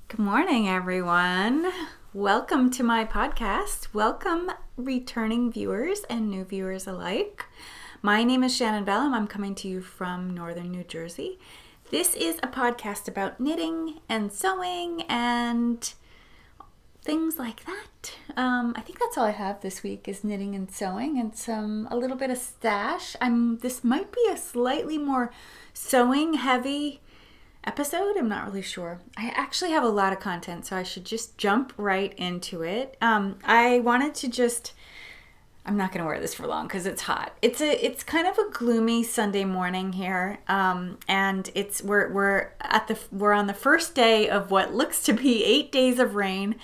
Good morning, everyone. Welcome to my podcast. Welcome, returning viewers and new viewers alike. My name is Shannon Bellummake. I'm coming to you from northern New Jersey. This is a podcast about knitting and sewing and things like that. I think that's all I have this week is knitting and sewing and a little bit of stash. This might be a slightly more sewing heavy episode. I'm not really sure. I actually have a lot of content, so I should just jump right into it. I wanted to I'm not going to wear this for long because it's hot. It's kind of a gloomy Sunday morning here, and we're on the first day of what looks to be 8 days of rain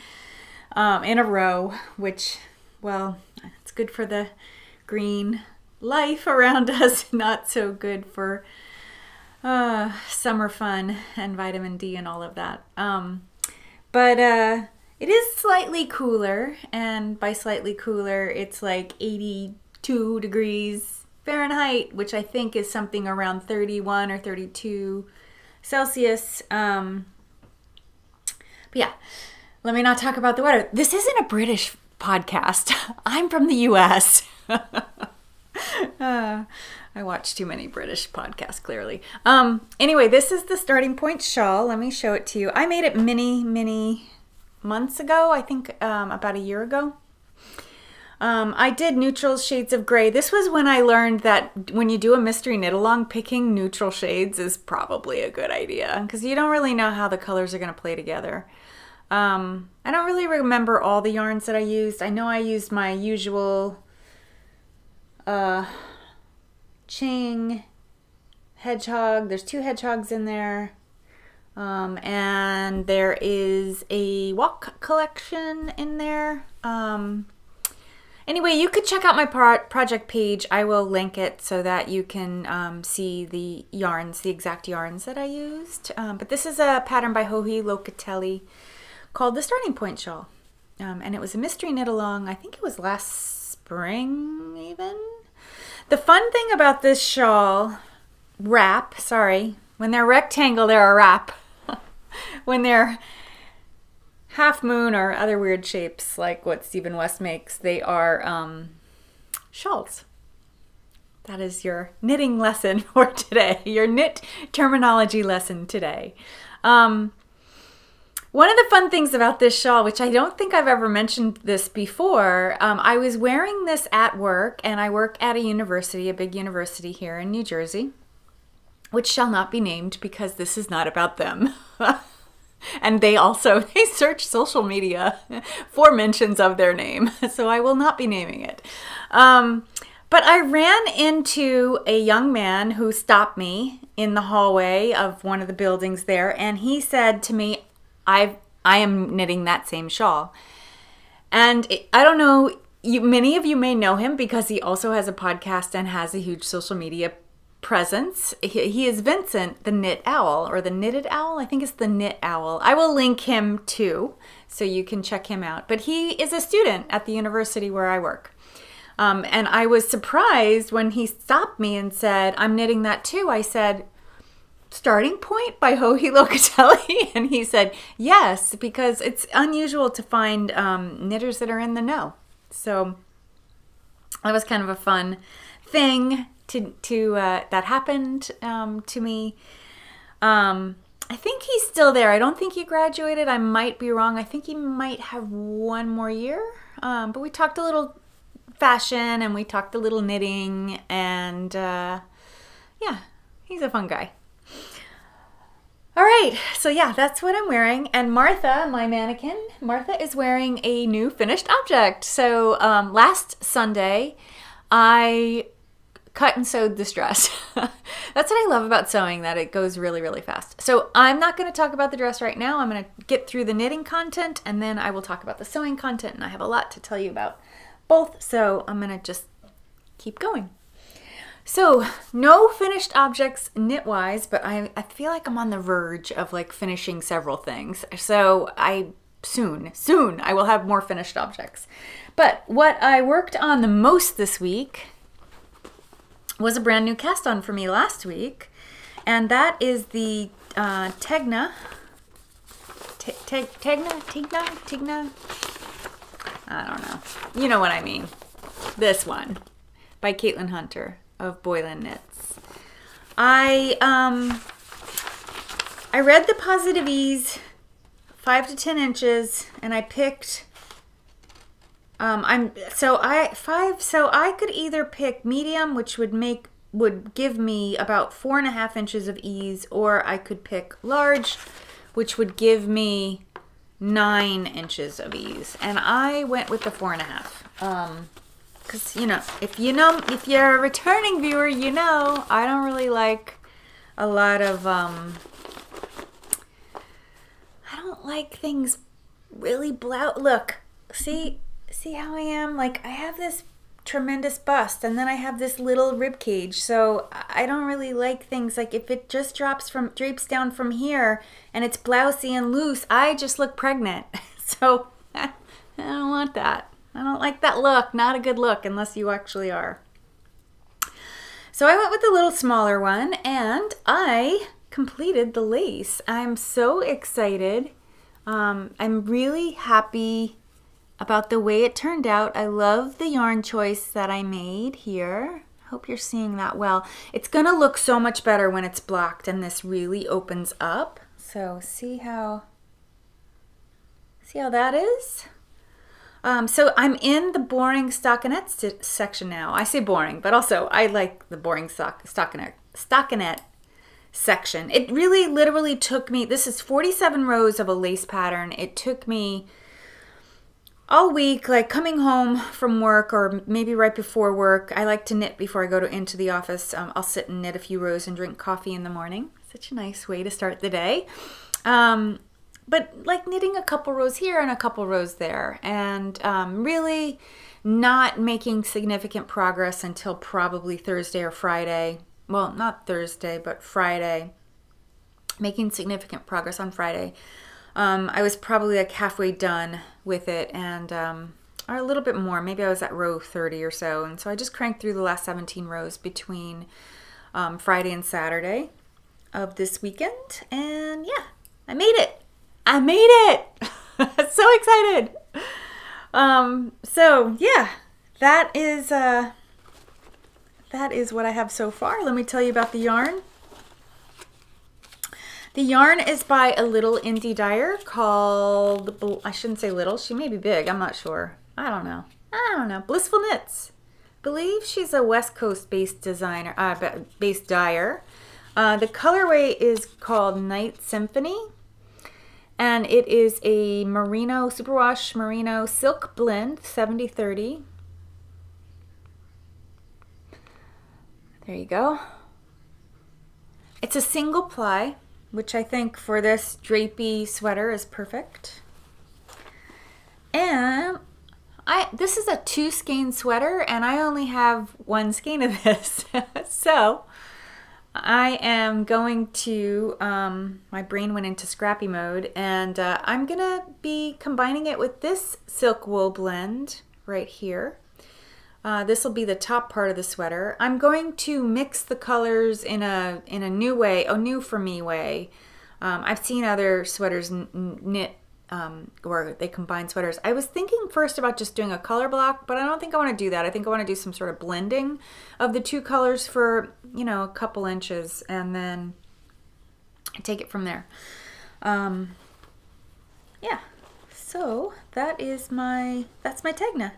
in a row, which, well, it's good for the green life around us, not so good for summer fun and vitamin D and all of that. But it is slightly cooler, and by slightly cooler, it's like 82 degrees Fahrenheit, which I think is something around 31 or 32 Celsius. But yeah, let me not talk about the weather. This isn't a British podcast. I'm from the US. I watch too many British podcasts, clearly. Anyway, this is the Starting Point shawl. Let me show it to you. I made it many months ago, I think about a year ago. I did neutral shades of gray. This was when I learned that when you do a mystery knit along, picking neutral shades is probably a good idea because you don't really know how the colors are going to play together. I don't really remember all the yarns that I used. I know I used my usual Ching hedgehog. There's 2 hedgehogs in there, and there is a walk collection in there. Anyway, you could check out my project page. I will link it so that you can see the yarns, the exact yarns that I used. But this is a pattern by Joji Locatelli called the Starting Point shawl, and it was a mystery knit along. I think it was last spring even. The fun thing about this shawl wrap, when they're rectangle, they're a wrap. When they're half moon or other weird shapes like what Stephen West makes, they are shawls. That is your knitting lesson for today, your knit terminology lesson today. One of the fun things about this shawl, which I don't think I've ever mentioned this before, I was wearing this at work, and I work at a university, a big university here in New Jersey, which shall not be named because this is not about them. And they search social media for mentions of their name, so I will not be naming it. But I ran into a young man who stopped me in the hallway of one of the buildings there, and he said to me, I am knitting that same shawl. And I don't know, many of you may know him because he also has a podcast and has a huge social media presence. He is Vincent, the Knit Owl, or the Knitted Owl. I think it's the Knit Owl. I will link him too, so you can check him out. But he is a student at the university where I work. And I was surprised when he stopped me and said, I'm knitting that too. I said, Starting Point by Joji Locatelli? And he said, yes, because it's unusual to find knitters that are in the know. So that was kind of a fun thing that happened to me. I think he's still there. I don't think he graduated. I might be wrong. I think he might have 1 more year. But we talked a little fashion and we talked a little knitting, and yeah, he's a fun guy. All right, so yeah, that's what I'm wearing. And Martha, my mannequin, Martha is wearing a new finished object. So last Sunday, I cut and sewed this dress. That's what I love about sewing, that it goes really, really fast. So I'm not going to talk about the dress right now. I'm going to get through the knitting content, and then I will talk about the sewing content, and I have a lot to tell you about both. So I'm going to just keep going. So no finished objects knit-wise, but I feel like I'm on the verge of like finishing several things. So soon I will have more finished objects. But what I worked on the most this week was a brand new cast on for me last week, and that is the Tegna Tigna? I don't know. You know what I mean. This one by Caitlin Hunter of Boylan Knits. I read the Positive Ease 5 to 10 inches, and I picked so I could either pick medium, which would give me about 4.5 inches of ease, or I could pick large, which would give me 9 inches of ease. And I went with the 4.5. Because, if you're a returning viewer, I don't really like a lot of, I don't like things really look, see how I am? Like, I have this tremendous bust, and then I have this little rib cage, so I don't really like things like if it just drapes down from here and it's blousy and loose, I just look pregnant. So I don't want that. I don't like that look. Not a good look unless you actually are. So I went with the little smaller one, and I completed the lace. I'm so excited. I'm really happy about the way it turned out. I love the yarn choice that I made here. Hope you're seeing that well. It's gonna look so much better when it's blocked and this really opens up. So see how that is? So I'm in the boring stockinette section now. I say boring, but also I like the boring stockinette section. It really literally took me, this is 47 rows of a lace pattern. It took me all week, like coming home from work or maybe right before work. I like to knit before I go into the office. I'll sit and knit a few rows and drink coffee in the morning. Such a nice way to start the day. But like knitting a couple rows here and a couple rows there, and really not making significant progress until probably Thursday or Friday. Well, not Thursday, but Friday. Making significant progress on Friday. I was probably like halfway done with it, and or a little bit more. Maybe I was at row 30 or so, and so I just cranked through the last 17 rows between Friday and Saturday of this weekend, and yeah, I made it. I made it! So excited! So yeah, that is what I have so far. Let me tell you about the yarn. The yarn is by a little indie dyer called, I shouldn't say little, she may be big, I'm not sure. I don't know. Blissful Knits. I believe she's a West Coast based designer, based dyer. The colorway is called Night Symphony. And it is a merino, superwash merino silk blend, 70/30. There you go. It's a single ply, which I think for this drapey sweater is perfect. And this is a 2 skein sweater, and I only have 1 skein of this. So I am going to, my brain went into scrappy mode, and I'm gonna be combining it with this silk wool blend right here. This will be the top part of the sweater. I'm going to mix the colors in a new way, a new for me way. I've seen other sweaters knit where they combine sweaters. I was thinking first about just doing a color block, but I don't think I want to do that. I think I want to do some sort of blending of the 2 colors for, a couple inches, and then take it from there. Yeah, so that's my Tegna.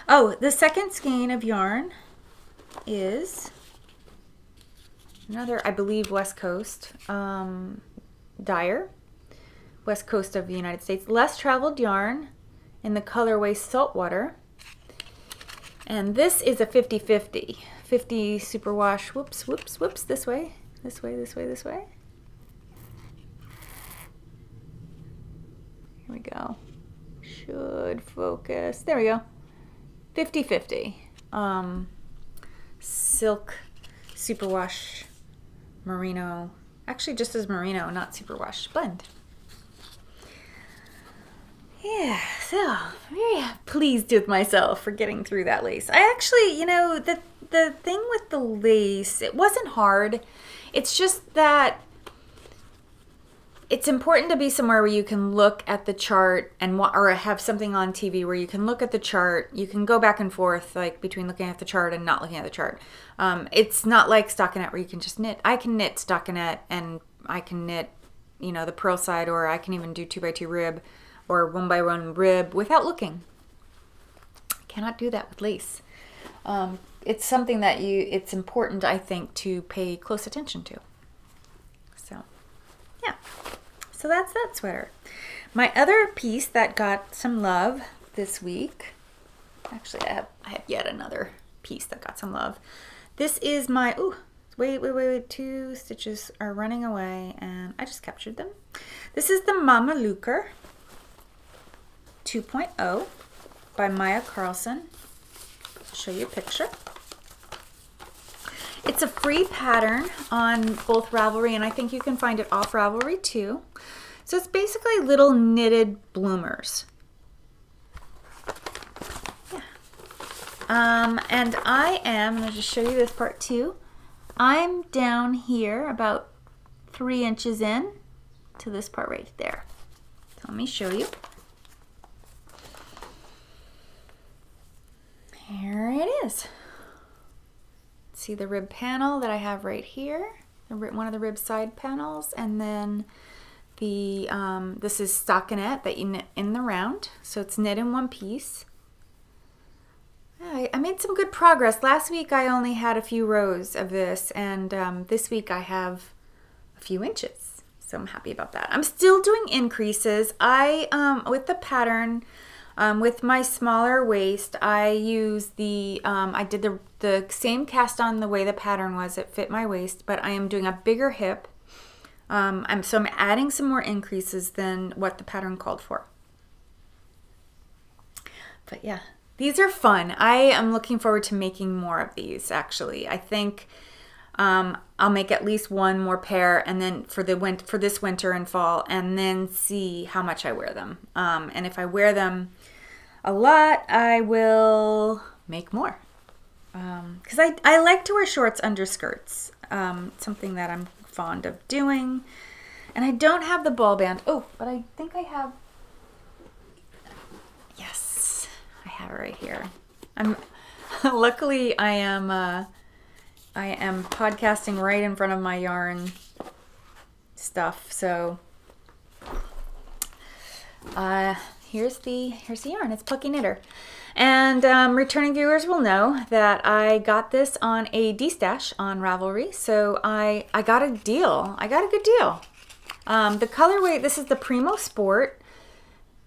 Oh, the second skein of yarn is another, I believe, West Coast dyer. West Coast of the United States. Less traveled yarn in the colorway Saltwater. And this is a 50/50. 50 superwash, whoops, this way. Here we go. Should focus. There we go. 50/50. Silk superwash merino. Actually just as merino, not superwash blend. Yeah, so very pleased with myself for getting through that lace. I actually, the thing with the lace, it wasn't hard. It's just that it's important to be somewhere where you can look at the chart and or have something on TV where you can look at the chart. You can go back and forth like between looking at the chart and not looking at the chart. It's not like stockinette where you can just knit. I can knit stockinette and I can knit, you know, the purl side, or I can even do 2x2 rib or 1x1 rib without looking. I cannot do that with lace. It's something that it's important, I think, to pay close attention to. So, yeah. So that's that sweater. My other piece that got some love this week, actually I have yet another piece that got some love. This is my, ooh, wait, 2 stitches are running away and I just captured them. This is the Mama Luker 2.0 by Maya Carlson. I'll show you a picture. It's a free pattern on both Ravelry, and I think you can find it off Ravelry too. So it's basically little knitted bloomers. Yeah. And I'm going to just show you this part too. I'm down here about 3 inches in to this part right there. So let me show you. Here it is. See the rib panel that I have right here, one of the rib side panels, and then the this is stockinette that you knit in the round, so it's knit in one piece. I made some good progress. Last week I only had a few rows of this, and this week I have a few inches, so I'm happy about that. I'm still doing increases. With the pattern, with my smaller waist, I use I did the same cast on the way the pattern was. It fit my waist, but I am doing a bigger hip. So I'm adding some more increases than what the pattern called for. But yeah, these are fun. I am looking forward to making more of these, actually. I think I'll make at least one more pair, and then for this winter and fall, and then see how much I wear them. And if I wear them a lot, I will make more. Because I like to wear shorts under skirts. Something that I'm fond of doing. And I don't have the ball band. Oh, but I think I have. Yes, I have it right here. Luckily I am podcasting right in front of my yarn stuff. So here's the yarn. It's Plucky Knitter. And returning viewers will know that I got this on a D-stash on Ravelry, so I got a deal. I got a good deal. The colorway, this is the Primo Sport.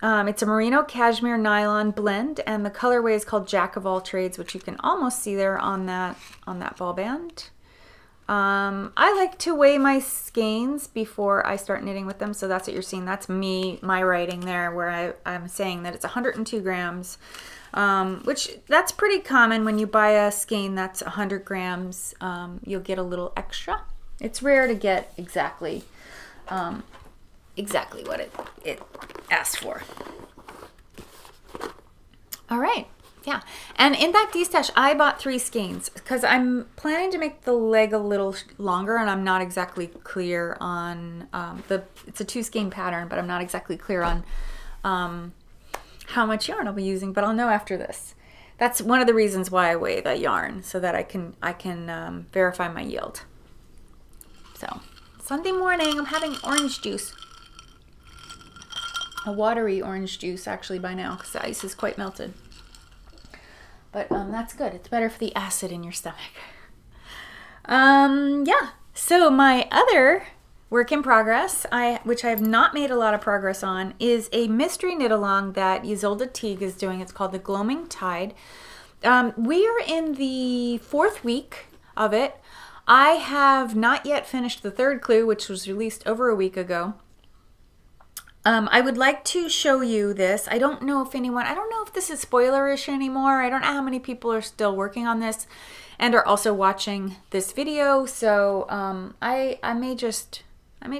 It's a merino cashmere nylon blend, and the colorway is called Jack of All Trades, which you can almost see there on that ball band. I like to weigh my skeins before I start knitting with them, so that's what you're seeing. That's my writing there, where I'm saying that it's 102 grams. Which that's pretty common. When you buy a skein that's 100 grams, you'll get a little extra. It's rare to get exactly what it asks for. All right, yeah. And in that D-stash, I bought 3 skeins because I'm planning to make the leg a little longer, and I'm not exactly clear on it's a 2 skein pattern, but I'm not exactly clear on how much yarn I'll be using, but I'll know after this. That's one of the reasons why I weigh the yarn, so that I can verify my yield. So Sunday morning, I'm having orange juice, a watery orange juice actually by now, because the ice is quite melted. But that's good. It's better for the acid in your stomach. Yeah. So my other work in progress, which I have not made a lot of progress on, is a mystery knit along that Ysolda Teague is doing. It's called the Gloaming Tide. We are in the 4th week of it. I have not yet finished the 3rd clue, which was released over a week ago. I would like to show you this. I don't know if this is spoilerish anymore. I don't know how many people are still working on this and are also watching this video. So I may just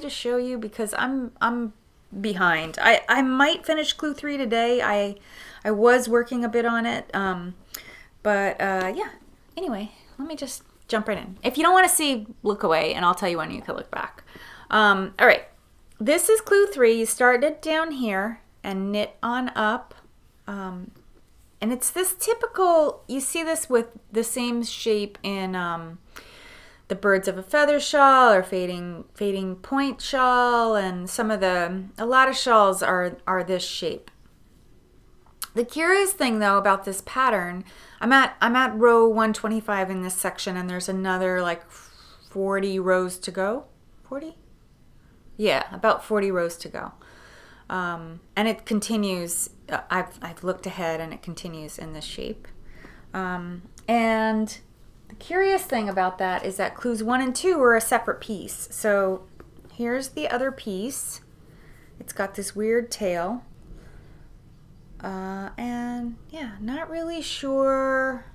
show you, because I'm behind. I might finish clue 3 today. I was working a bit on it. Yeah. Anyway, let me just jump right in. If you don't want to see, look away, and I'll tell you when you can look back. All right. this is clue 3. You start it down here and knit on up. And it's this typical, you see this with the same shape in the Birds of a Feather shawl or fading point shawl, and a lot of shawls are this shape. The curious thing though about this pattern, I'm at row 125 in this section, and there's another like 40 rows to go. 40? Yeah, about 40 rows to go. And it continues, I've looked ahead and it continues in this shape. And the curious thing about that is that clues 1 and 2 were a separate piece. So here's the other piece. It's got this weird tail. And yeah, not really sure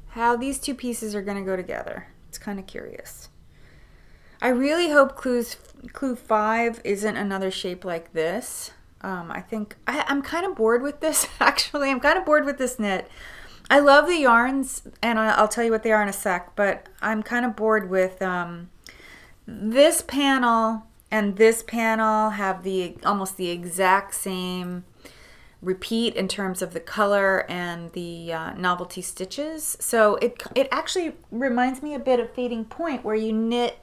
how these two pieces are going to go together. It's kind of curious. I really hope clue 5 isn't another shape like this. I think I'm kind of bored with this, actually. I'm kind of bored with this knit. I love the yarns, and I'll tell you what they are in a sec, but I'm kind of bored with this panel and this panel have almost the exact same repeat in terms of the color and the novelty stitches. So it actually reminds me a bit of Fading Point, where you knit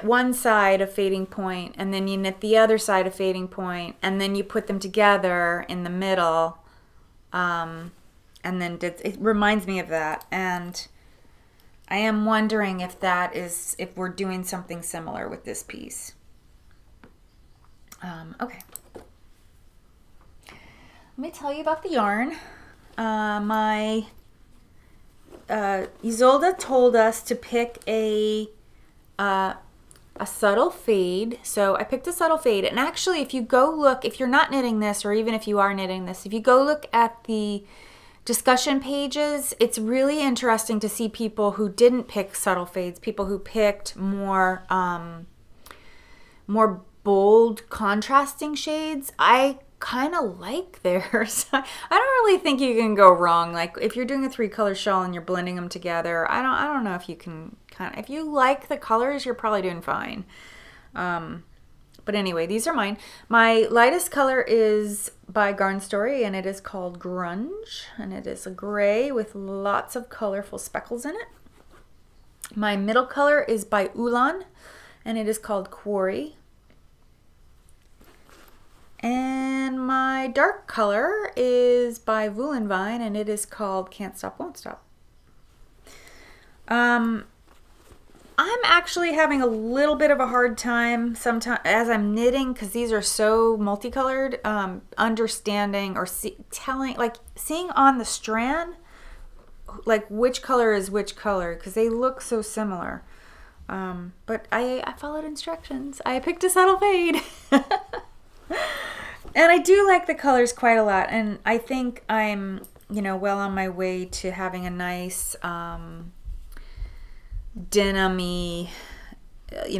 one side of Fading Point, and then you knit the other side of Fading Point, and then you put them together in the middle, and then it reminds me of that. And I am wondering if if we're doing something similar with this piece. Okay. Let me tell you about the yarn. Isolde told us to pick a subtle fade. So I picked a subtle fade, and actually if you go look, if you're not knitting this, or even if you are knitting this, if you go look at the discussion pages, it's really interesting to see people who didn't pick subtle fades, people who picked more bold contrasting shades. I kind of like theirs. I don't really think you can go wrong. Like if you're doing a 3-color shawl and you're blending them together, I don't know if you can if you like the colors, you're probably doing fine. But anyway, these are mine. My lightest color is by Garn Story, and it is called Grunge, and it is a gray with lots of colorful speckles in it. My middle color is by Ulan, and it is called Quarry. And my dark color is by Voolenvine, and it is called Can't Stop, Won't Stop. I'm actually having a little bit of a hard time sometimes as I'm knitting, because these are so multicolored, understanding or seeing on the strand like which color is which color, because they look so similar. But I followed instructions. I picked a subtle fade. And I do like the colors quite a lot, and I think I'm, well on my way to having a nice denim-y,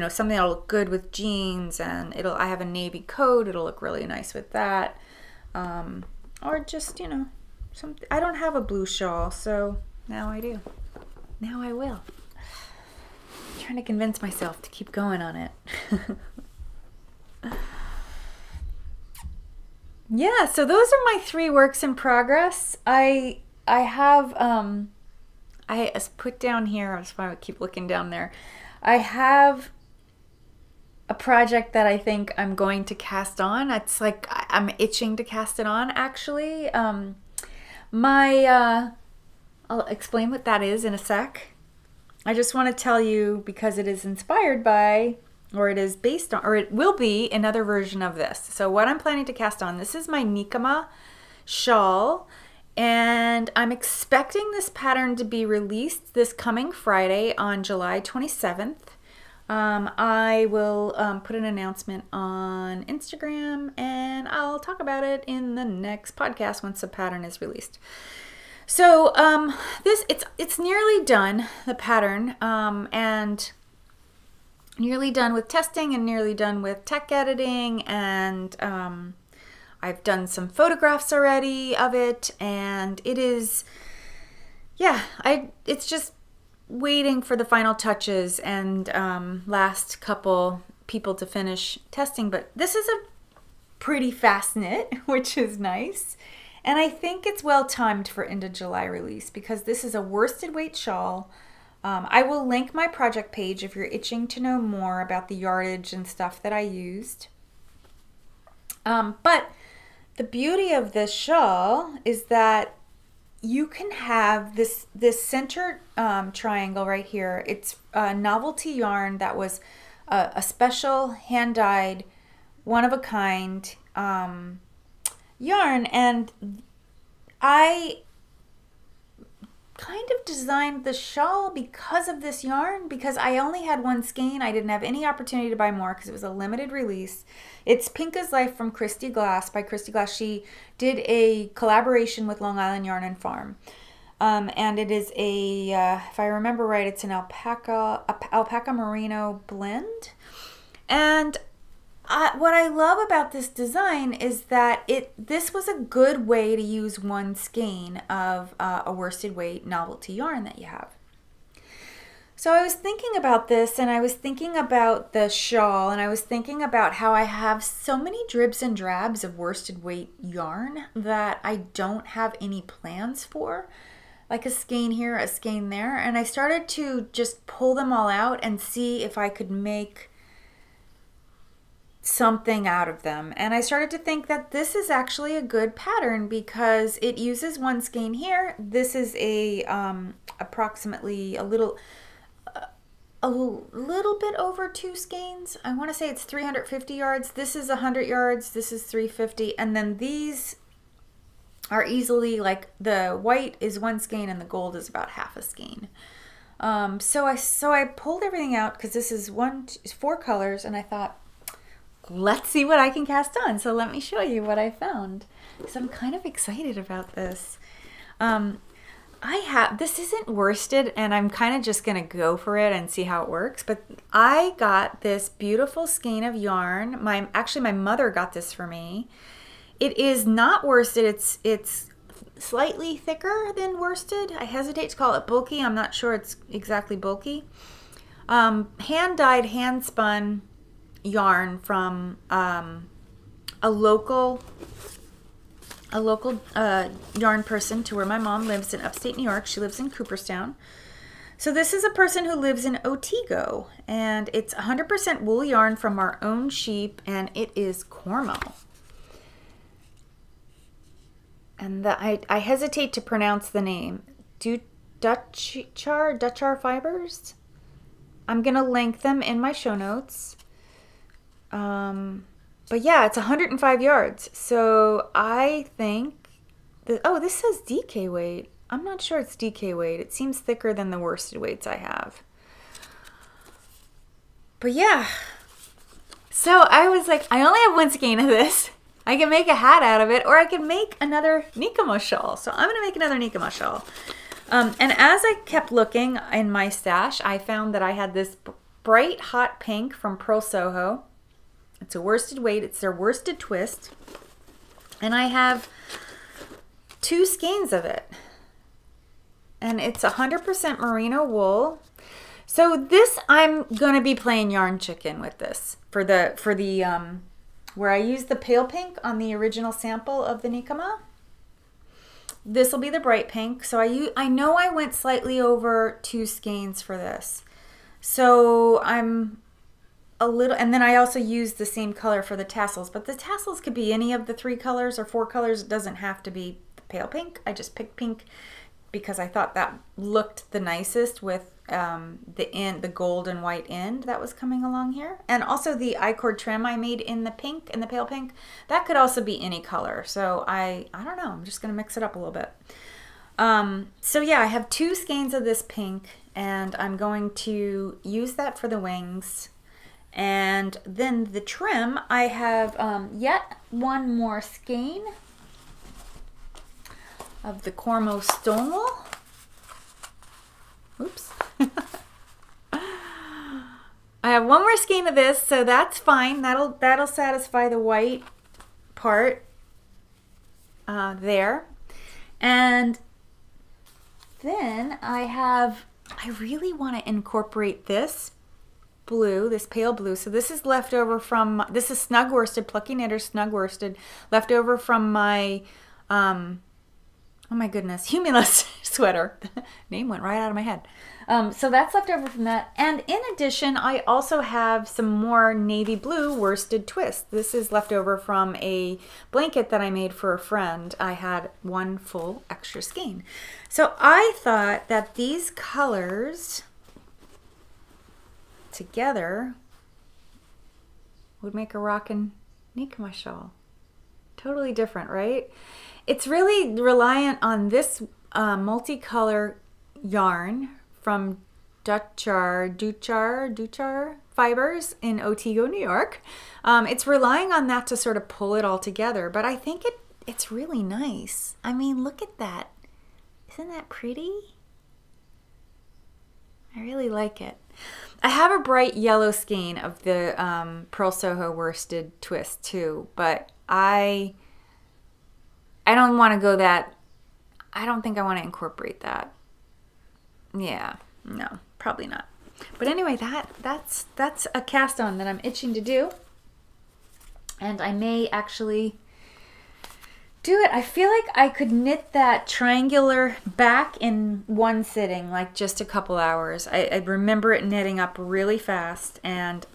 something that'll look good with jeans, and I have a navy coat, it'll look really nice with that. Or just, something. I don't have a blue shawl, so now I do. Now I will. I'm trying to convince myself to keep going on it. Yeah, so those are my 3 works in progress. I have I put down here, that's why I keep looking down there. I have a project that I think I'm going to cast on. It's like I'm itching to cast it on, actually. I'll explain what that is in a sec. I just want to tell you, because it is inspired by, or it is based on, or it will be another version of this. So what I'm planning to cast on, this is my Mica Ma shawl, and I'm expecting this pattern to be released this coming Friday on July 27th. I will put an announcement on Instagram, and I'll talk about it in the next podcast once the pattern is released. So it's nearly done, the pattern, and nearly done with testing and nearly done with tech editing, and I've done some photographs already of it, and it is, yeah, it's just waiting for the final touches and last couple people to finish testing, but this is a pretty fast knit, which is nice. And I think it's well timed for end of July release because this is a worsted weight shawl. I will link my project page if you're itching to know more about the yardage and stuff that I used. But the beauty of this shawl is that you can have this center triangle right here. It's a novelty yarn that was a special hand-dyed, one-of-a-kind yarn, and I kind of designed the shawl because of this yarn, because I only had one skein. I didn't have any opportunity to buy more because it was a limited release. It's Pink as Life from Christy Glass by Christy Glass. She did a collaboration with Long Island Yarn and Farm. And it is a, if I remember right, it's an alpaca merino blend. And what I love about this design is that this was a good way to use one skein of a worsted weight novelty yarn that you have. So I was thinking about this, and I was thinking about the shawl, and I was thinking about how I have so many dribs and drabs of worsted weight yarn that I don't have any plans for, like a skein here, a skein there, and I started to just pull them all out and see if I could make something out of them. And I started to think that this is actually a good pattern because it uses one skein here. This is a approximately a little bit over 2 skeins. I want to say it's 350 yards. This is 100 yards. This is 350. And then these are easily, like, the white is 1 skein and the gold is about half a skein. So I pulled everything out because this is 4 colors, and I thought, let's see what I can cast on. So let me show you what I found, because I'm kind of excited about this. This isn't worsted, and I'm kind of just gonna go for it and see how it works, but I got this beautiful skein of yarn. Actually my mother got this for me. It is not worsted. It's slightly thicker than worsted. I hesitate to call it bulky. I'm not sure it's exactly bulky. Hand-dyed, hand-spun yarn from a local yarn person to where my mom lives in upstate New York. She lives in Cooperstown. So this is a person who lives in Otsego, and it's 100% wool yarn from our own sheep, and it is Cormo. And I hesitate to pronounce the name. Dutchar Fibers. I'm gonna link them in my show notes. But yeah, it's 105 yards. So I think that, oh, this says DK weight. I'm not sure it's DK weight. It seems thicker than the worsted weights I have. But yeah, so I was like, I only have 1 skein of this. I can make a hat out of it, or I can make another Mica Ma shawl. So I'm gonna make another Mica Ma shawl. And as I kept looking in my stash, I found that I had this bright hot pink from Pearl Soho. It's a worsted weight. It's their worsted twist. And I have 2 skeins of it. And it's 100% merino wool. So this, I'm going to be playing yarn chicken with this for the where I used the pale pink on the original sample of the Mica Ma. This will be the bright pink. So I know I went slightly over 2 skeins for this. So I'm a little, and then I also used the same color for the tassels, but the tassels could be any of the 3 colors or 4 colors. It doesn't have to be the pale pink. I just picked pink because I thought that looked the nicest with the gold and white end that was coming along here. And also the I-cord trim I made in the pink and the pale pink, that could also be any color. So I don't know, I'm just gonna mix it up a little bit. So yeah, I have 2 skeins of this pink, and I'm going to use that for the wings. And then the trim, I have yet 1 more skein of the Cormo Stonewall. Oops. I have 1 more skein of this, so that's fine. That'll satisfy the white part there. And then I have I really want to incorporate this blue, this pale blue. So this is leftover from, this is snug worsted, Plucky Knitter snug worsted, leftover from my, oh my goodness, Humulus sweater. Name went right out of my head. So that's left over from that. And in addition, I also have some more navy blue worsted twist. This is left over from a blanket that I made for a friend. I had one full extra skein. So I thought that these colors together would make a rockin' Minka Ma shawl. Totally different, right? It's really reliant on this multicolor yarn from Duchar Fibers in Otsego, New York. It's relying on that to sort of pull it all together, but I think it's really nice. I mean, look at that. Isn't that pretty? I really like it. I have a bright yellow skein of the Pearl Soho worsted twist too, but I don't want to go that, I don't think I want to incorporate that. Yeah, no, probably not. But anyway, that's a cast on that I'm itching to do. And I may actually do it. I feel like I could knit that triangular back in one sitting, like just a couple hours. I remember it knitting up really fast. And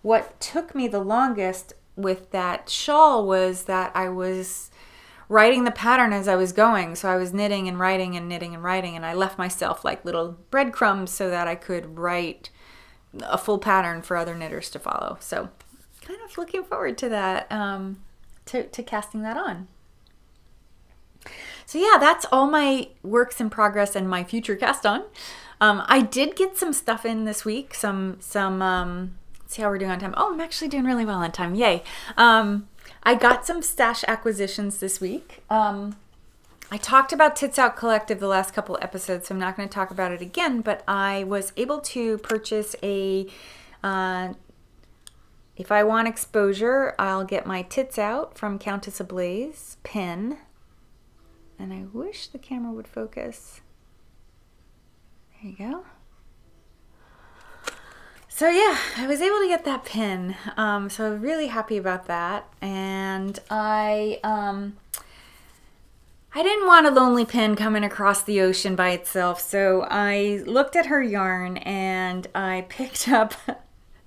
what took me the longest with that shawl was that I was writing the pattern as I was going. So I was knitting and writing and knitting and writing, and I left myself like little breadcrumbs so that I could write a full pattern for other knitters to follow. So kind of looking forward to that, to casting that on. So yeah, that's all my works in progress and my future cast on. I did get some stuff in this week, let's see how we're doing on time. Oh, I'm actually doing really well on time, yay. I got some stash acquisitions this week. I talked about Tits Out Collective the last couple episodes, so I'm not going to talk about it again, but I was able to purchase a, if I want exposure, I'll get my Tits Out from Countess Ablaze pin. And I wish the camera would focus. There you go. So yeah, I was able to get that pin. So I'm really happy about that. And I didn't want a lonely pin coming across the ocean by itself. So I looked at her yarn and I picked up,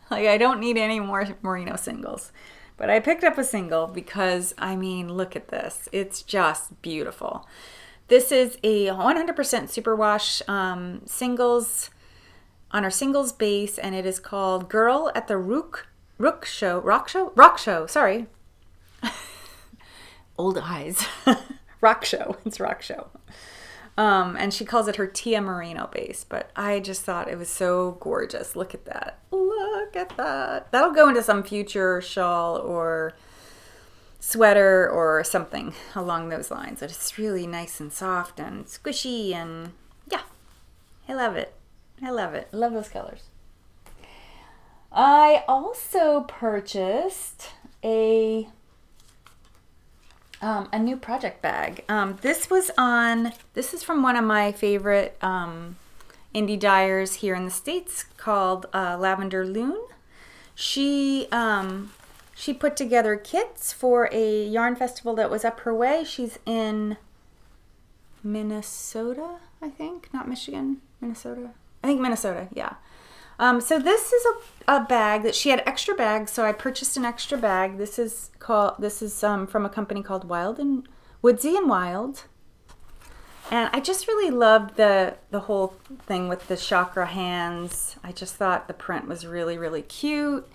like, I don't need any more merino singles. But I picked up a single because, I mean, look at this. It's just beautiful. This is a 100% superwash singles on our singles base, and it is called Girl at the Rock Show, sorry. Old eyes. Rock Show, it's Rock Show. And she calls it her Tia Merino base, but I just thought it was so gorgeous. Look at that. Look at that. That'll go into some future shawl or sweater or something along those lines. It's really nice and soft and squishy, and yeah, I love it. I love it. I love those colors. I also purchased a new project bag. This is from one of my favorite indie dyers here in the States called Lavender Loon. She put together kits for a yarn festival that was up her way. She's in Minnesota, I think, not Michigan, Minnesota. I think Minnesota, yeah. So this is a bag that she had extra bags, so I purchased an extra bag. This is from a company called Woodsy and Wild. And I just really loved the whole thing with the chakra hands. I just thought the print was really, really cute.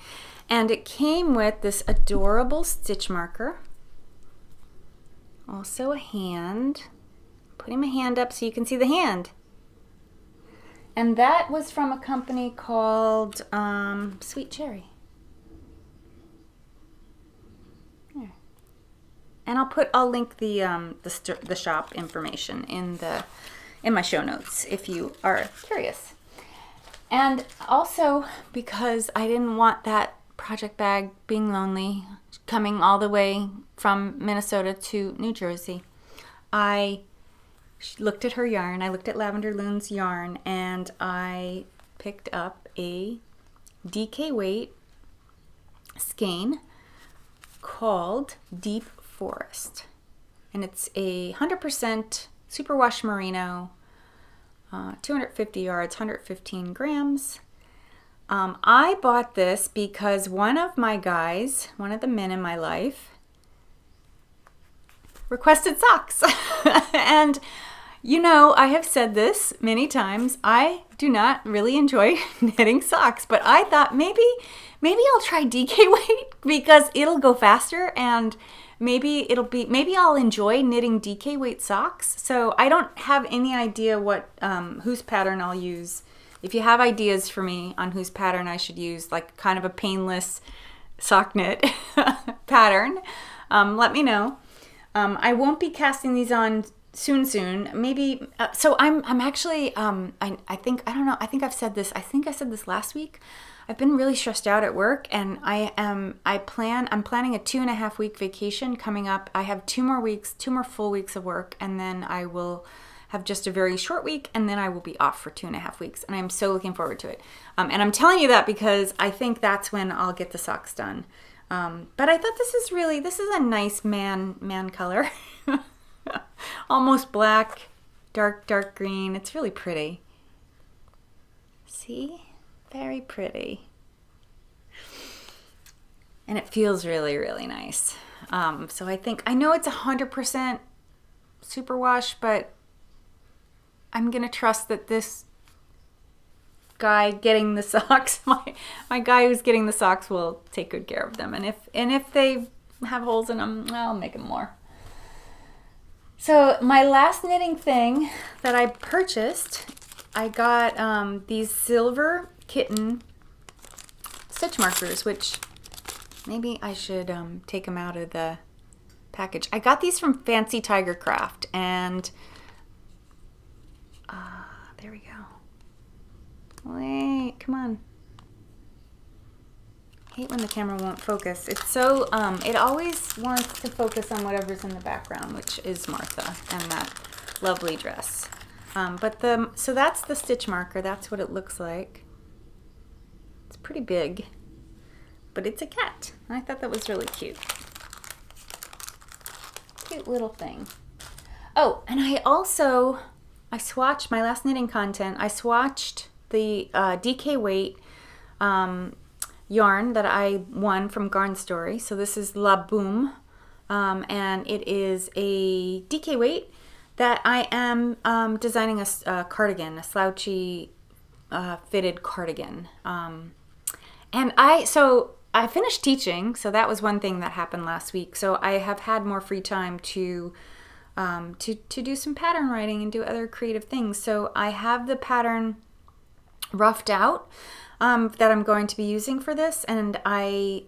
And it came with this adorable stitch marker. Also a hand. Putting my hand up so you can see the hand. And that was from a company called Sweet Cherry. There. And I'll link the shop information in my show notes if you are curious. And also, because I didn't want that project bag being lonely, coming all the way from Minnesota to New Jersey, I She looked at her yarn. I looked at Lavender Loon's yarn, and I picked up a DK weight skein called Deep Forest. And it's a 100% superwash merino, 250 yards, 115 grams. I bought this because one of my guys, one of the men in my life, requested socks. And you know, I have said this many times, I do not really enjoy knitting socks, but I thought maybe I'll try DK weight because it'll go faster, and maybe I'll enjoy knitting DK weight socks. So I don't have any idea what whose pattern I'll use. If you have ideas for me on whose pattern I should use, like kind of a painless sock knit pattern, let me know. I won't be casting these on soon. Maybe so I'm actually I think I've said this. I think I said this last week. I've been really stressed out at work, and I'm planning a 2.5 week vacation coming up. I have 2 more full weeks of work, and then I will have just a very short week, and then I will be off for 2.5 weeks, and I'm so looking forward to it. And I'm telling you that because I think that's when I'll get the socks done. But I thought this is a nice man color. Almost black, dark green. It's really pretty. See? Very pretty. And it feels really nice. So I know it's 100% superwash, but I'm gonna trust that this guy getting the socks, my guy who's getting the socks, will take good care of them. And if they have holes in them, I'll make them more. So my last knitting thing that I purchased, I got these silver Kitten stitch markers, which maybe I should take them out of the package. I got these from Fancy Tiger Craft, and there we go. Wait, come on. I hate when the camera won't focus. It's so, it always wants to focus on whatever's in the background, which is Martha and that lovely dress. So that's the stitch marker. That's what it looks like. It's pretty big, but it's a cat. I thought that was really cute. Cute little thing. Oh, and I swatched my last knitting content. I swatched the DK weight yarn that I won from Garn Story. So this is La Boom, and it is a DK weight that I am designing a cardigan, a slouchy fitted cardigan. And I finished teaching, so that was one thing that happened last week. So I have had more free time to do some pattern writing and do other creative things. So I have the pattern roughed out that I'm going to be using for this, and I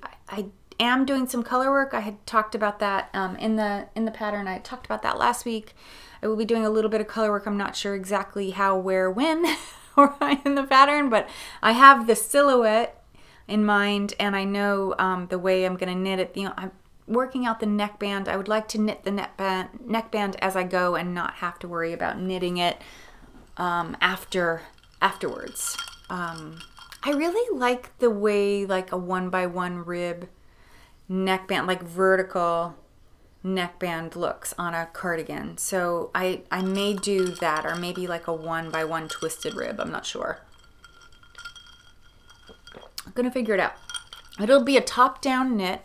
am doing some color work. I had talked about that in the pattern. I talked about that last week. I will be doing a little bit of color work. I'm not sure exactly how, where, when in the pattern, but I have the silhouette in mind, and I know the way I'm going to knit it. I'm working out the neckband. I would like to knit the neckband as I go and not have to worry about knitting it afterwards. I really like the way like a 1x1 rib neckband, like vertical neckband looks on a cardigan. So I may do that, or maybe like a 1x1 twisted rib. I'm not sure. I'm gonna figure it out. It'll be a top-down knit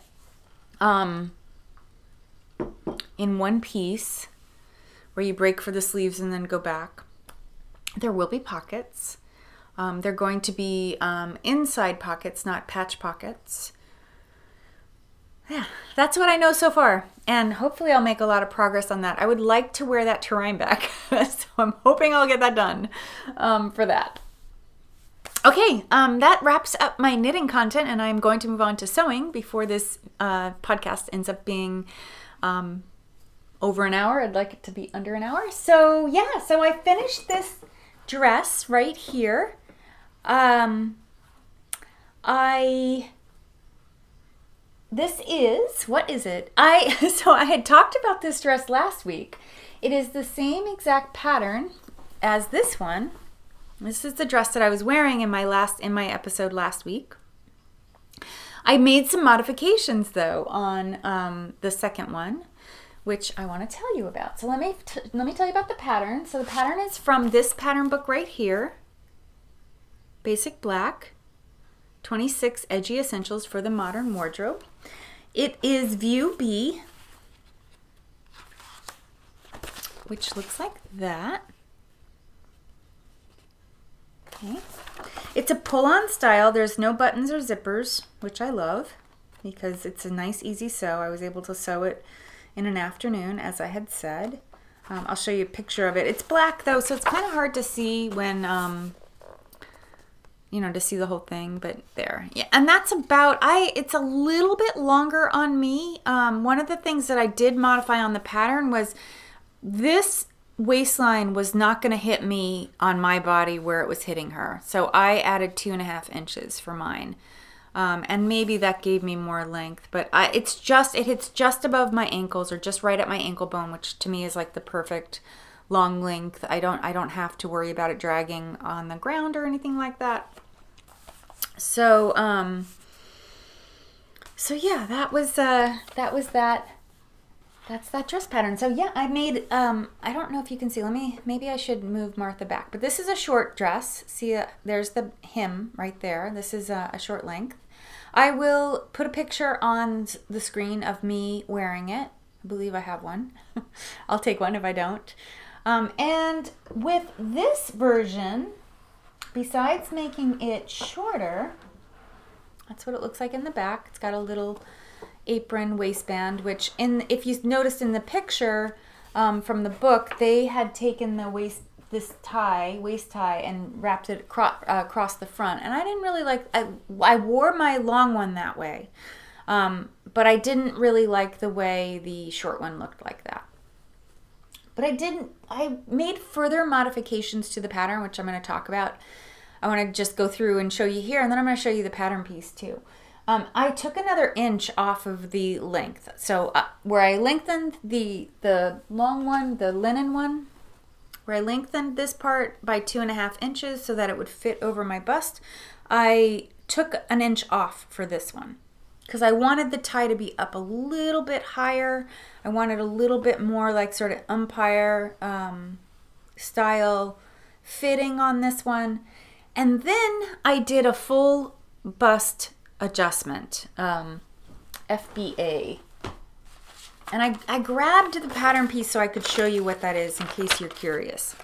in one piece where you break for the sleeves and then go back. There will be pockets. They're going to be inside pockets, not patch pockets. Yeah, that's what I know so far, and hopefully I'll make a lot of progress on that. I would like to wear that to Rhinebeck, so I'm hoping I'll get that done for that. Okay, that wraps up my knitting content, and I'm going to move on to sewing before this podcast ends up being over an hour. I'd like it to be under an hour. So yeah, so I finished this dress right here. this is, what is it? So I had talked about this dress last week. It is the same exact pattern as this one. This is the dress that I was wearing in my episode last week. I made some modifications though on the second one, which I want to tell you about. So let me tell you about the pattern. So the pattern is from this pattern book right here, Basic Black, 26 Edgy Essentials for the Modern Wardrobe. It is View B, which looks like that. Okay. It's a pull-on style. There's no buttons or zippers, which I love because it's a nice, easy sew. I was able to sew it in an afternoon, as I had said. I'll show you a picture of it. It's black, though, so it's kind of hard to see when, you know, to see the whole thing, but there. Yeah, and that's about, it's a little bit longer on me. One of the things that I did modify on the pattern was this waistline was not going to hit me on my body where it was hitting her. So I added 2.5 inches for mine. And maybe that gave me more length, but it hits just above my ankles or just right at my ankle bone, which to me is like the perfect long length. I don't have to worry about it dragging on the ground or anything like that. So, so yeah, that's that dress pattern. So yeah, I made, I don't know if you can see, maybe I should move Martha back, but this is a short dress. See, there's the hem right there. This is a short length. I will put a picture on the screen of me wearing it. I believe I have one. I'll take one if I don't. And with this version, besides making it shorter, that's what it looks like in the back. It's got a little apron waistband, which if you noticed in the picture from the book, they had taken the waist tie and wrapped it across the front, and I didn't really like. I wore my long one that way, but I didn't really like the way the short one looked like that. But I made further modifications to the pattern, which I'm going to talk about. I want to just go through and show you here, and then I'm going to show you the pattern piece too. I took another inch off of the length. So where I lengthened the long one, the linen one, where I lengthened this part by 2.5 inches so that it would fit over my bust, I took an inch off for this one because I wanted the tie to be up a little bit higher. I wanted a little bit more like sort of umpire style fitting on this one. And then I did a full bust adjustment, FBA. And I grabbed the pattern piece so I could show you what that is in case you're curious.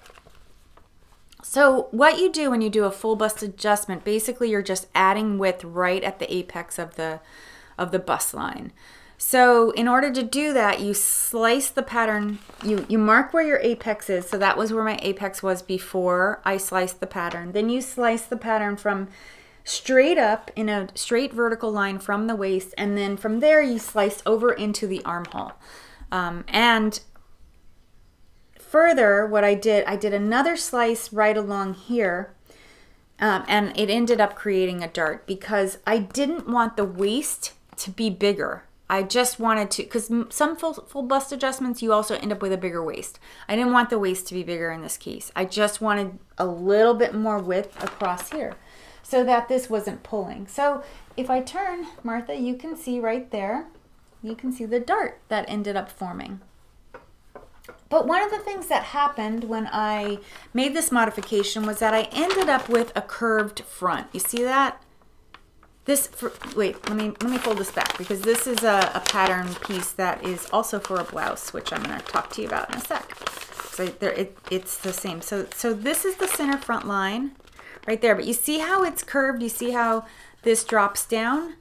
So what you do when you do a full bust adjustment, basically you're just adding width right at the apex of the bust line. So in order to do that, you slice the pattern, you mark where your apex is. So that was where my apex was before I sliced the pattern. Then you slice the pattern from straight up in a straight vertical line from the waist, and then from there you slice over into the armhole. And further, what I did another slice right along here, and it ended up creating a dart because I didn't want the waist to be bigger. I just wanted to, because some full bust adjustments, you also end up with a bigger waist. I didn't want the waist to be bigger in this case. I just wanted a little bit more width across here so that this wasn't pulling. So if I turn, Martha, you can see right there, you can see the dart that ended up forming. But one of the things that happened when I made this modification was that I ended up with a curved front. You see that? Wait, let me fold this back because this is a pattern piece that is also for a blouse, which I'm going to talk to you about in a sec. So it's the same. So this is the center front line right there, but you see how it's curved? You see how this drops down?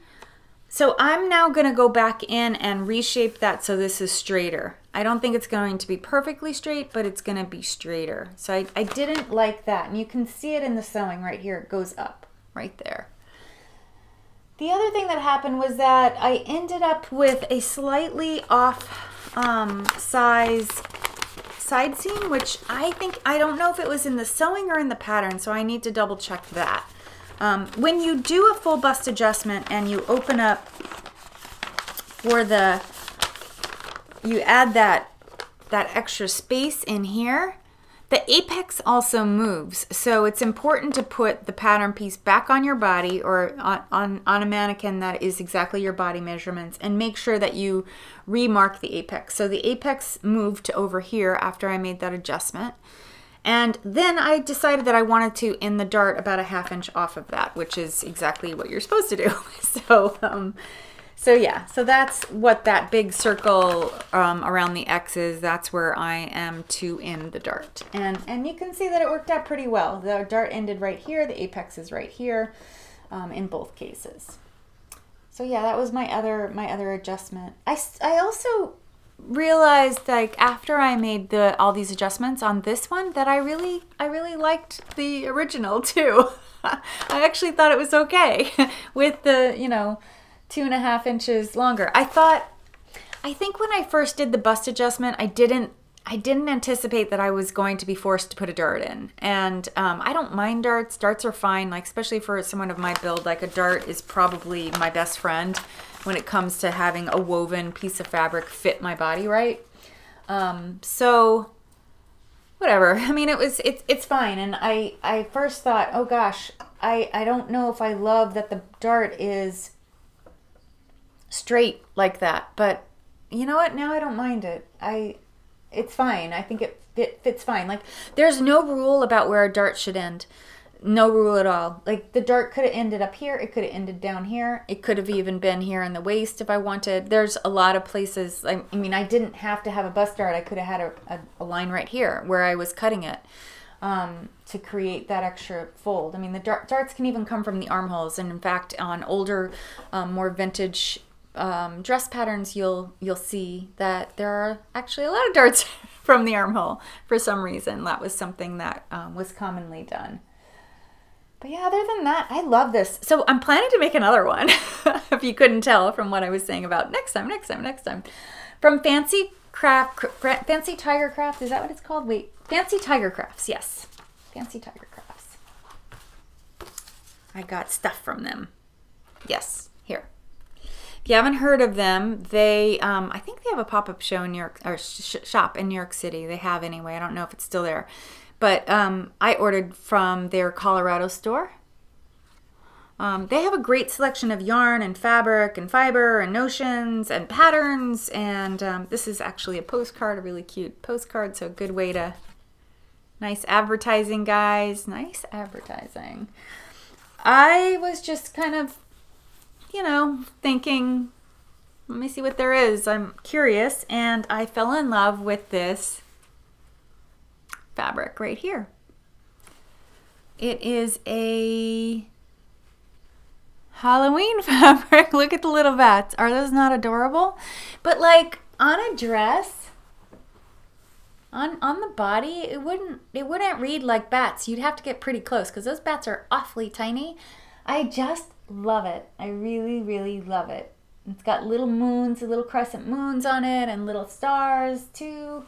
So I'm now going to go back in and reshape that so this is straighter. I don't think it's going to be perfectly straight, but it's going to be straighter. So I didn't like that, and you can see it in the sewing right here. It goes up right there. The other thing that happened was that I ended up with a slightly off size side seam, which I don't know if it was in the sewing or in the pattern, so I need to double check that. When you do a full bust adjustment and you open up for the, you add that extra space in here. The apex also moves, so it's important to put the pattern piece back on your body or on a mannequin that is exactly your body measurements, and make sure that you remark the apex. So the apex moved to over here after I made that adjustment. And then I decided that I wanted to end the dart about a 1/2 inch off of that, which is exactly what you're supposed to do. So yeah, so that's what that big circle around the X is. That's where I am to end the dart. And you can see that it worked out pretty well. The dart ended right here. The apex is right here in both cases. So yeah, that was my other adjustment. I also realized, like, after I made all these adjustments on this one, that I really liked the original too. I actually thought it was okay with the, you know, 2.5 inches longer. I think when I first did the bust adjustment, I didn't anticipate that I was going to be forced to put a dart in. And I don't mind darts. Darts are fine, like, especially for someone of my build. Like, a dart is probably my best friend when it comes to having a woven piece of fabric fit my body right. So whatever. I mean, it's fine. And I first thought, oh gosh, I don't know if I love that the dart is straight like that, but you know what? Now I don't mind it. It's fine. I think it fits fine. Like, there's no rule about where a dart should end. No rule at all. Like, the dart could have ended up here. It could have ended down here. It could have even been here in the waist if I wanted. There's a lot of places. I mean, I didn't have to have a bust dart. I could have had a line right here where I was cutting it to create that extra fold. I mean, the darts can even come from the armholes. And in fact, on older, more vintage dress patterns, you'll see that there are actually a lot of darts from the armhole for some reason. That was something that was commonly done. But yeah, other than that, I love this. So I'm planning to make another one, if you couldn't tell from what I was saying about next time. From Fancy Tiger Craft, is that what it's called? Wait, Fancy Tiger Crafts, yes. Fancy Tiger Crafts. I got stuff from them. Yes, here. If you haven't heard of them, they, I think they have a pop-up show in New York, or shop in New York City. They have anyway. I don't know if it's still there. But I ordered from their Colorado store. They have a great selection of yarn and fabric and fiber and notions and patterns. And this is actually a postcard, a really cute postcard. So a good way to, nice advertising, guys. Nice advertising. I was just kind of, you know, thinking, let me see what there is. I'm curious. And I fell in love with this fabric right here. It is a Halloween fabric. Look at the little bats. Are those not adorable? But like on a dress, on the body, it wouldn't read like bats. You'd have to get pretty close because those bats are awfully tiny. I just love it. I really, really love it. It's got little moons, little crescent moons on it, and little stars too.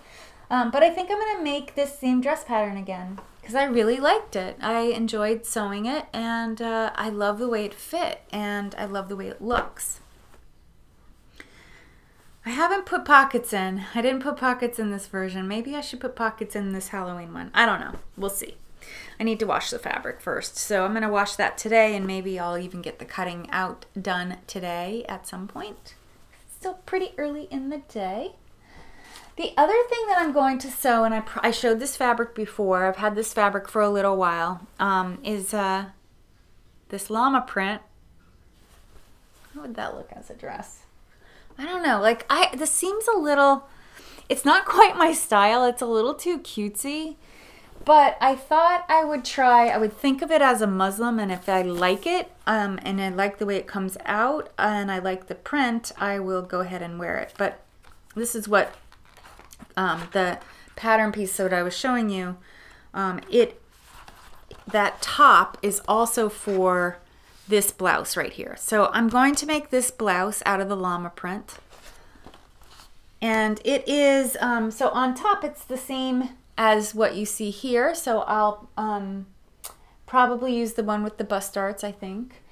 But I think I'm going to make this same dress pattern again because I really liked it. I enjoyed sewing it, and I love the way it fit, and I love the way it looks. I haven't put pockets in. I didn't put pockets in this version. Maybe I should put pockets in this Halloween one. I don't know. We'll see. I need to wash the fabric first. So I'm going to wash that today, and maybe I'll even get the cutting out done today at some point. Still pretty early in the day. The other thing that I'm going to sew, and I showed this fabric before, I've had this fabric for a little while, is this llama print. How would that look as a dress? I don't know, like this seems a little, it's not quite my style, it's a little too cutesy, but I thought I would think of it as a muslin, and if I like it, and I like the way it comes out, and I like the print, I will go ahead and wear it. But this is what the pattern piece that I was showing you, that top is also for this blouse right here. So I'm going to make this blouse out of the llama print, and it is so on top it's the same as what you see here. So I'll probably use the one with the bust darts, I think.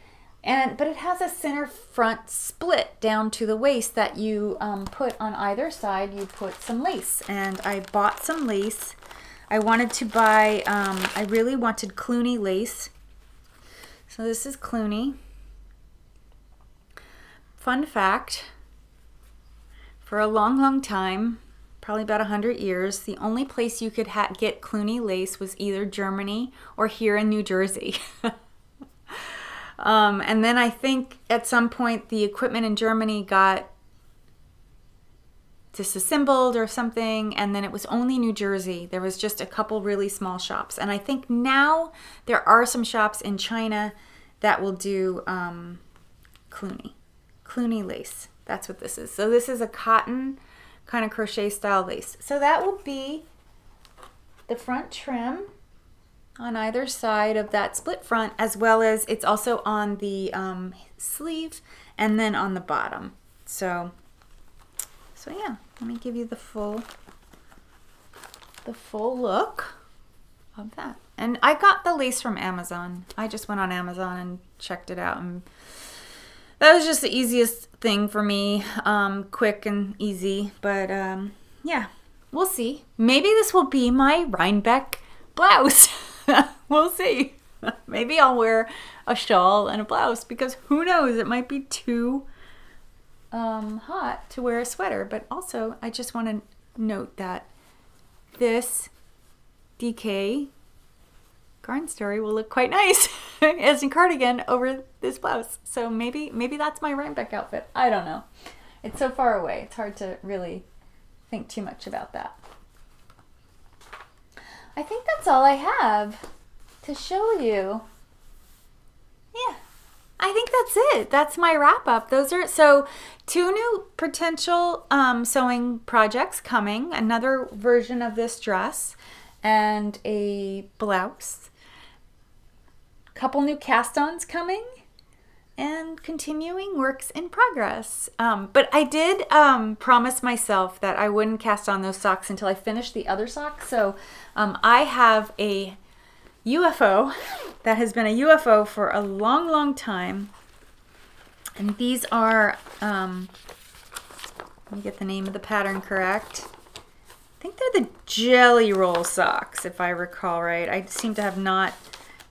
But it has a center front split down to the waist that you put on either side. You put some lace, and I bought some lace. I wanted to buy, I really wanted Cluny lace. So this is Cluny. Fun fact, for a long time, probably about 100 years, the only place you could get Cluny lace was either Germany or here in New Jersey. And then I think at some point the equipment in Germany got disassembled or something, and then it was only New Jersey. There was just a couple really small shops. And I think now there are some shops in China that will do Cluny lace. That's what this is. So this is a cotton kind of crochet style lace. So that will be the front trim on either side of that split front, as well as it's also on the sleeve and then on the bottom. So yeah, let me give you the full look of that. And I got the lace from Amazon. I just went on Amazon and checked it out, and that was just the easiest thing for me, quick and easy. But yeah, we'll see. Maybe this will be my Rhinebeck blouse. We'll see. Maybe I'll wear a shawl and a blouse, because who knows, it might be too hot to wear a sweater. But also, I just want to note that this DK Garn Story will look quite nice as a cardigan over this blouse. So maybe that's my Rhinebeck outfit. I don't know. It's so far away. It's hard to really think too much about that. I think that's all I have to show you. Yeah, I think that's it. That's my wrap up. Those are, so 2 new potential sewing projects coming, another version of this dress and a blouse, couple new cast-ons coming, and continuing works in progress. But I did promise myself that I wouldn't cast on those socks until I finished the other socks. So I have a UFO that has been a UFO for a long time. And these are, let me get the name of the pattern correct. I think they're the Jelly Roll socks, if I recall right. I seem to have not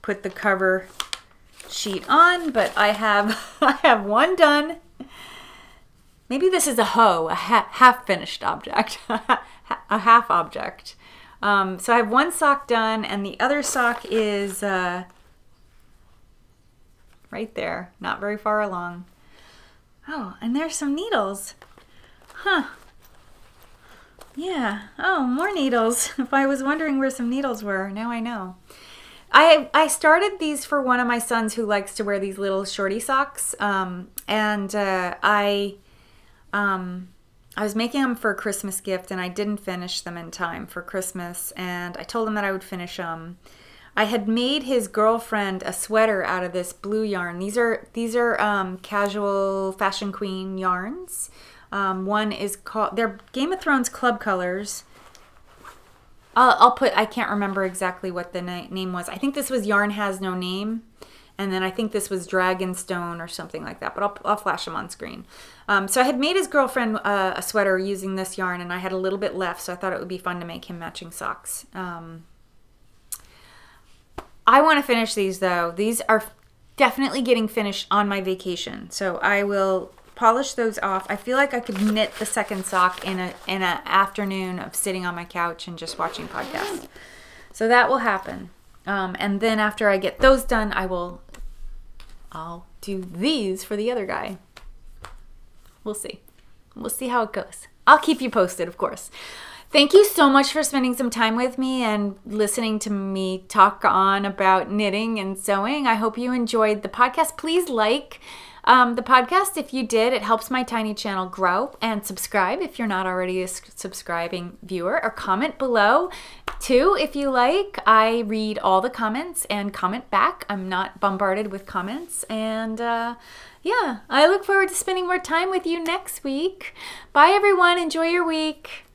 put the cover sheet on, but I have one done. Maybe this is a hoe, a half finished object, a half object. So I have one sock done, and the other sock is right there, not very far along. Oh, and there's some needles. Huh. Yeah. Oh, more needles. If I was wondering where some needles were, now I know. I started these for one of my sons who likes to wear these little shorty socks, and I was making them for a Christmas gift, and I didn't finish them in time for Christmas, and I told him that I would finish them. I had made his girlfriend a sweater out of this blue yarn. These are Casual Fashion Queen yarns. One is called, they're Game of Thrones club colors. I can't remember exactly what the name was. I think this was Yarn Has No Name, and then I think this was Dragonstone or something like that, but I'll flash them on screen. So I had made his girlfriend a sweater using this yarn, and I had a little bit left, so I thought it would be fun to make him matching socks. I want to finish these though. These are definitely getting finished on my vacation, so I will polish those off. I feel like I could knit the second sock in an afternoon of sitting on my couch and just watching podcasts. So that will happen. And then after I get those done, I'll do these for the other guy. We'll see. We'll see how it goes. I'll keep you posted, of course. Thank you so much for spending some time with me and listening to me talk on about knitting and sewing. I hope you enjoyed the podcast. Please like the podcast if you did. It helps my tiny channel grow, and subscribe if you're not already a subscribing viewer, or comment below too if you like. I read all the comments and comment back. I'm not bombarded with comments, and yeah, I look forward to spending more time with you next week. Bye everyone, enjoy your week.